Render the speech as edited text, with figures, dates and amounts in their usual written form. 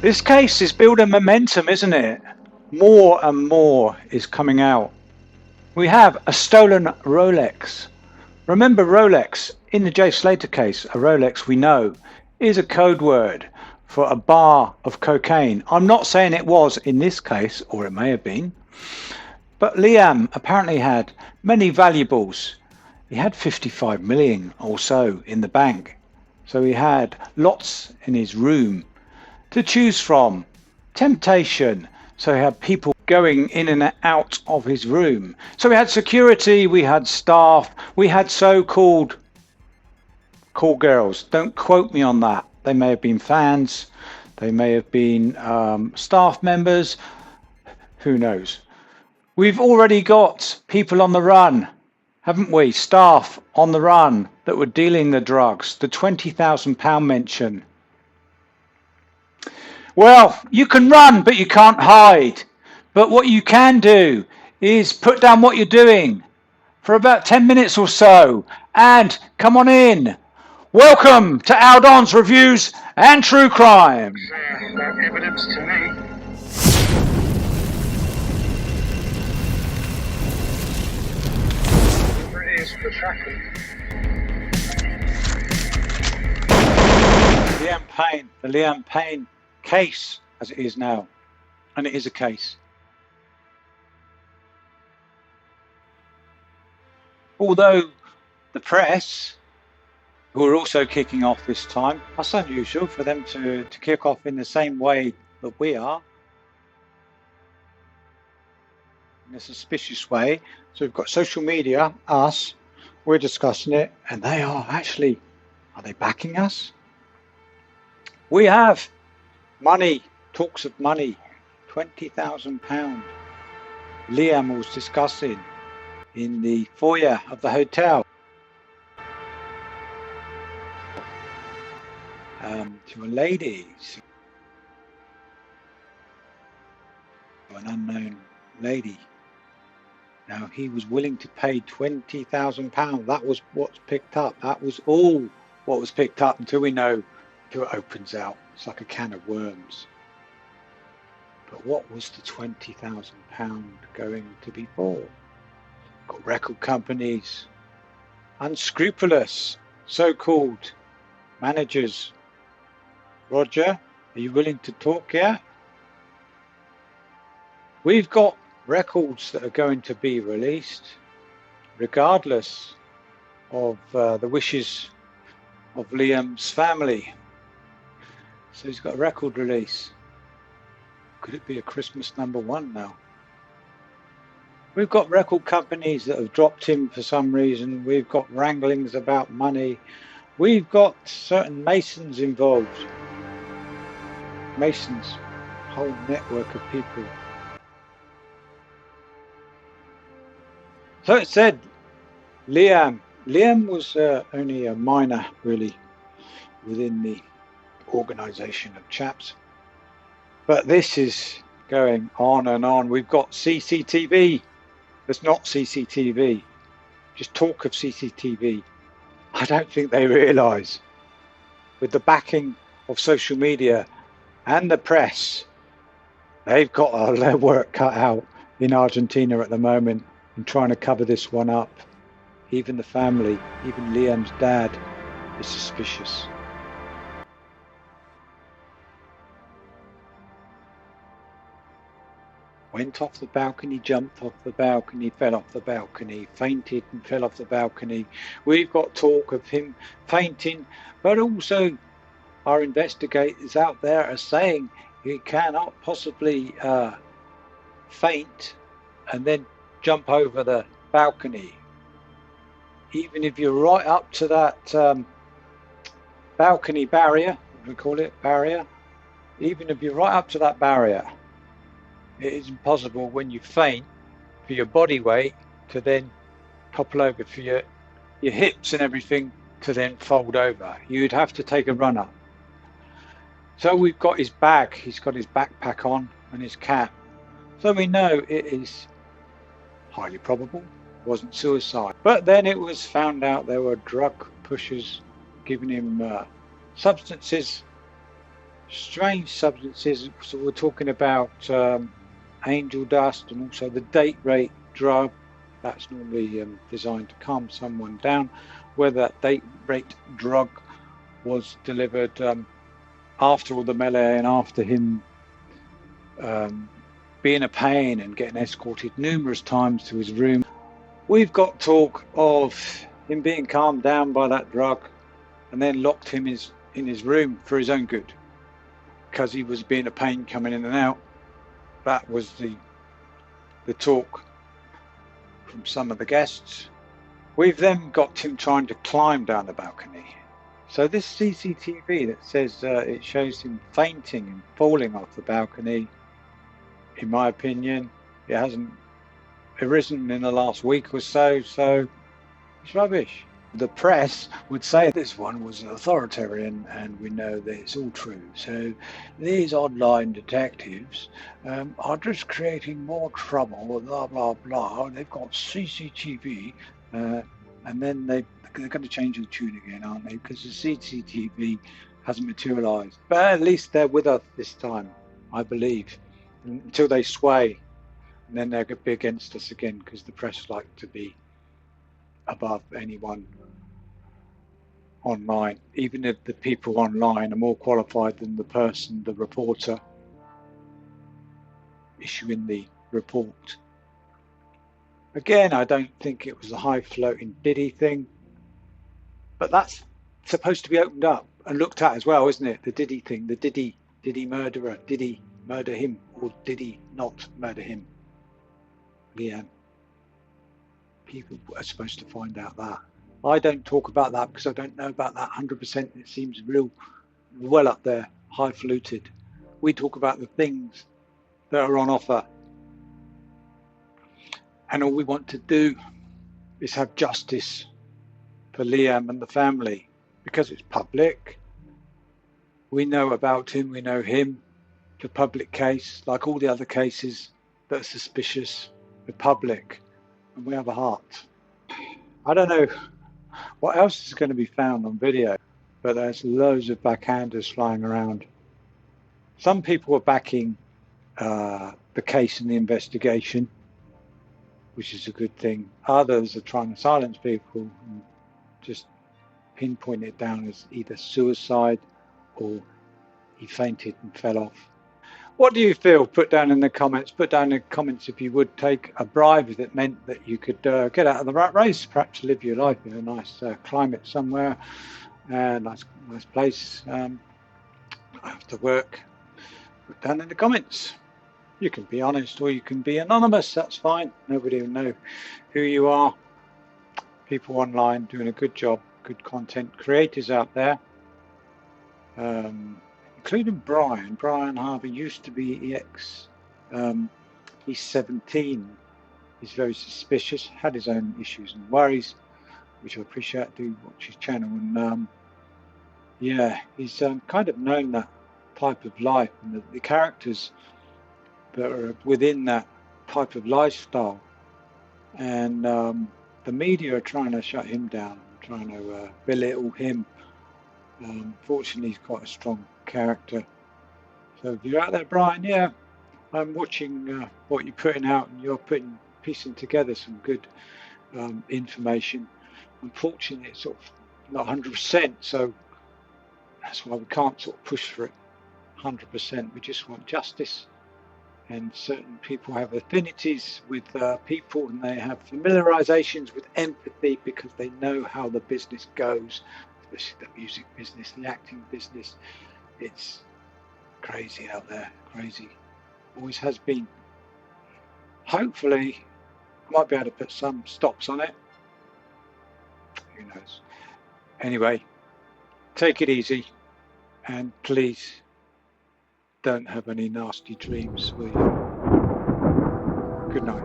This case is building momentum, isn't it? More and more is coming out. We have a stolen Rolex. Remember Rolex, in the Jay Slater case, a Rolex we know is a code word for a bar of cocaine. I'm not saying it was in this case, or it may have been, but Liam apparently had many valuables. He had 55 million or so in the bank. So he had lots in his room to choose from. Temptation. So he had people going in and out of his room. So we had security, we had staff, we had so-called call girls. Don't quote me on that. They may have been fans, they may have been staff members, who knows. We've already got people on the run, haven't we? Staff on the run that were dealing the drugs. The £20,000 mention. Well, you can run, but you can't hide. But what you can do is put down what you're doing for about 10 minutes or so and come on in. Welcome to Aldon's Reviews and True Crime. That evidence to me. It is for tracking. The Liam Payne case, as it is now, and it is a case. Although the press, who are also kicking off this time, that's unusual for them to kick off in the same way that we are, in a suspicious way. So we've got social media, us, we're discussing it, and they are actually, are they backing us? We have money, talks of money, £20,000. Liam was discussing in the foyer of the hotel to a lady, an unknown lady. Now he was willing to pay £20,000. That was what's picked up. That was all what was picked up until we know, until it opens out. It's like a can of worms. But what was the £20,000 going to be for? Got record companies, unscrupulous so-called managers. Roger, are you willing to talk yet? We've got records that are going to be released regardless of the wishes of Liam's family. So he's got a record release. Could it be a Christmas #1 now? We've got record companies that have dropped him for some reason. We've got wranglings about money. We've got certain Masons involved. Masons, whole network of people. So it said Liam was only a minor really within the organisation of chaps. But this is going on and on. We've got CCTV. There's not CCTV. Just talk of CCTV. I don't think they realise, with the backing of social media and the press, they've got their work cut out in Argentina at the moment in trying to cover this one up. Even the family, even Liam's dad, is suspicious. Went off the balcony, jumped off the balcony, fell off the balcony, fainted and fell off the balcony. We've got talk of him fainting, but also our investigators out there are saying he cannot possibly faint and then jump over the balcony. Even if you're right up to that balcony barrier, we call it barrier, even if you're right up to that barrier, it is impossible when you faint for your body weight to then topple over, for your hips and everything to then fold over. You'd have to take a run up. So we've got his bag, he's got his backpack on and his cap. So we know it is highly probable it wasn't suicide. But then it was found out there were drug pushers giving him substances, strange substances. So we're talking about angel dust and also the date rate drug. That's normally designed to calm someone down. Whether that date rate drug was delivered after all the melee and after him being a pain and getting escorted numerous times to his room. We've got talk of him being calmed down by that drug and then locked him in his room for his own good because he was being a pain coming in and out. That was the talk from some of the guests. We've then got him trying to climb down the balcony. So this CCTV that says it shows him fainting and falling off the balcony, in my opinion, it hasn't arisen in the last week or so, so it's rubbish. The press would say this one was authoritarian, and we know that it's all true. So these online detectives are just creating more trouble, blah, blah, blah. They've got CCTV, and then they're going to change the tune again, aren't they? Because the CCTV hasn't materialised. But at least they're with us this time, I believe, until they sway. And then they'll be against us again because the press like to be above anyone online, even if the people online are more qualified than the reporter issuing the report. Again, I don't think it was a high floating Diddy thing, but that's supposed to be opened up and looked at as well, isn't it? The Diddy thing, the Diddy murderer. Did he murder him or did he not murder him? Leanne. People are supposed to find out that. I don't talk about that because I don't know about that 100%. It seems real well up there, high-fluted. We talk about the things that are on offer. And all we want to do is have justice for Liam and the family because it's public. We know about him, we know him. The public case, like all the other cases that are suspicious, the public, and we have a heart. I don't know what else is going to be found on video, but there's loads of backhanders flying around. Some people are backing the case and the investigation, which is a good thing. Others are trying to silence people and just pinpoint it down as either suicide or he fainted and fell off. What do you feel? Put down in the comments. Put down in the comments if you would take a bribe if it meant that you could get out of the rat race, perhaps live your life in a nice climate somewhere, nice place after work. Put down in the comments. You can be honest or you can be anonymous. That's fine. Nobody will know who you are. People online doing a good job, good content creators out there. Including Brian Harvey used to be EX. He's 17. He's very suspicious, had his own issues and worries, which I appreciate. Do watch his channel, and he's kind of known that type of life and the characters that are within that type of lifestyle. And the media are trying to shut him down, trying to belittle him. Fortunately, he's quite a strong character. So if you're out there, Brian, I'm watching what you're putting out, and you're piecing together some good information. Unfortunately, it's sort of not 100%, so that's why we can't sort of push for it 100%. We just want justice, and certain people have affinities with people, and they have familiarizations with empathy because they know how the business goes, especially the music business, the acting business. It's crazy out there, crazy. Always has been. Hopefully, I might be able to put some stops on it. Who knows? Anyway, take it easy, and please don't have any nasty dreams, will you? Good night.